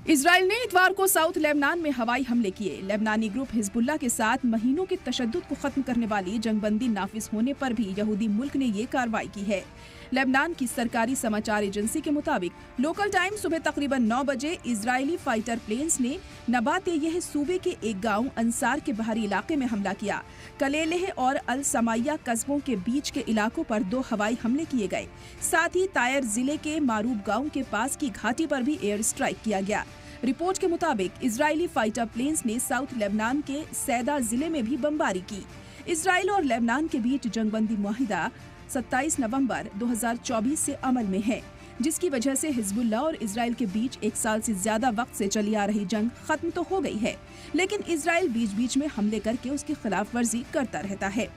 Israel ने इतवार को साउथ लेबनान में हवाई हमले किए। लेबनानी ग्रुप हिजबुल्लाह के साथ महीनों के तशद्दुद को खत्म करने वाली जंगबंदी नाफिज होने पर भी यहूदी मुल्क ने ये कार्रवाई की है। लेबनान की सरकारी समाचार एजेंसी के मुताबिक लोकल टाइम सुबह तकरीबन 9 बजे इजरायली फाइटर प्लेन्स ने नबात-ए-यह सूबे के एक गांव अंसार के बाहरी इलाके में हमला किया। कलेलेह और अल समाइया कस्बों के बीच के इलाकों पर 2 हवाई हमले किए गए। साथ ही तायर जिले के मारूब गांव के पास की घाटी पर भी एयर स्ट्राइक किया गया। रिपोर्ट के मुताबिक इजरायली फाइटर प्लेन्स ने साउथ लेबनान के सैदा जिले में भी बमबारी की। इजराइल और लेबनान के बीच जंगबंदी मुआहिदा 27 नवंबर 2024 से अमल में है, जिसकी वजह से हिजबुल्लाह और इजराइल के बीच 1 साल से ज्यादा वक्त से चली आ रही जंग खत्म तो हो गई है, लेकिन इजराइल बीच बीच में हमले करके उसकी खिलाफ वर्जी करता रहता है।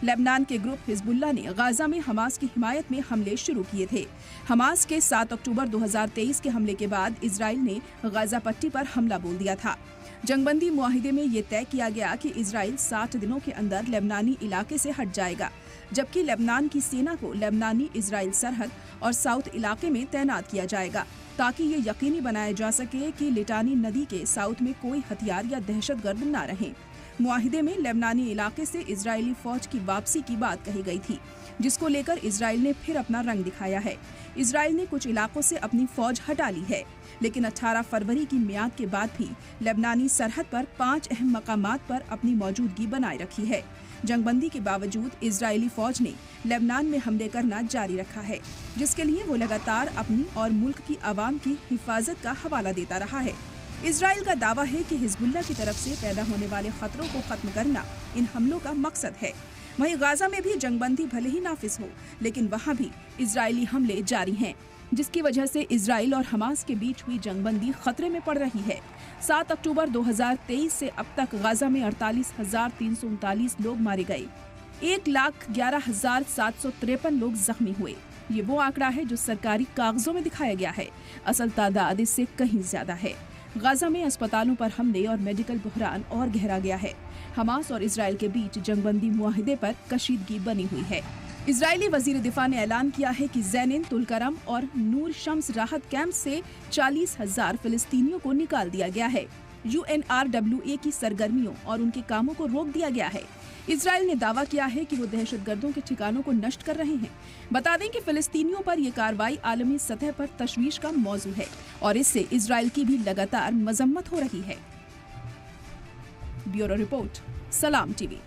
लेबनान के ग्रुप हिजबुल्लाह ने गाजा में हमास की हिमायत में हमले शुरू किए थे। हमास के 7 अक्टूबर 2023 के हमले के बाद इजराइल ने गाजा पट्टी पर हमला बोल दिया था। जंगबंदी मुआहिदे में ये तय किया गया कि इजराइल 60 दिनों के अंदर लेबनानी इलाके से हट जाएगा, जबकि लेबनान की सेना को लेबनानी इजराइल सरहद और साउथ इलाके में तैनात किया जाएगा, ताकि ये यकीनी बनाया जा सके कि लिटानी नदी के साउथ में कोई हथियार या दहशतगर्द न रहे। मुआहिदे में लेबनानी इलाके से इजरायली फौज की वापसी की बात कही गई थी, जिसको लेकर इजराइल ने फिर अपना रंग दिखाया है। इजराइल ने कुछ इलाकों से अपनी फौज हटा ली है, लेकिन 18 फरवरी की मियाद के बाद भी लेबनानी सरहद पर 5 अहम मकामात पर अपनी मौजूदगी बनाए रखी है। जंगबंदी के बावजूद इजरायली फौज ने लेबनान में हमले करना जारी रखा है, जिसके लिए वो लगातार अपनी और मुल्क की आवाम की हिफाजत का हवाला देता रहा है। इजराइल का दावा है कि हिजबुल्लाह की तरफ से पैदा होने वाले खतरों को खत्म करना इन हमलों का मकसद है। वहीं गाजा में भी जंगबंदी भले ही नाफिज हो, लेकिन वहां भी इजरायली हमले जारी हैं, जिसकी वजह से इजराइल और हमास के बीच हुई जंगबंदी खतरे में पड़ रही है। 7 अक्टूबर 2023 से अब तक गाजा में 48,339 लोग मारे गए, 1,11,753 लोग जख्मी हुए। ये वो आंकड़ा है जो सरकारी कागजों में दिखाया गया है। असल तादाद इससे कहीं ज्यादा है। गाजा में अस्पतालों पर हमले और मेडिकल बहरान और गहरा गया है। हमास और इजराइल के बीच जंगबंदी मुआहिदे पर कशीदगी बनी हुई है। इजरायली वजीर दिफा ने ऐलान किया है कि ज़ैनिन, तुलकरम और नूर शम्स राहत कैंप से 40,000 फिलिस्तीनियों को निकाल दिया गया है। UNRWA की सरगर्मियों और उनके कामों को रोक दिया गया है। इजराइल ने दावा किया है कि वो दहशतगर्दों के ठिकानों को नष्ट कर रहे हैं। बता दें कि फिलिस्तीनियों पर यह कार्रवाई आलमी सतह पर तशवीश का मौजू है और इससे इजराइल की भी लगातार मजम्मत हो रही है। ब्यूरो रिपोर्ट, सलाम टीवी।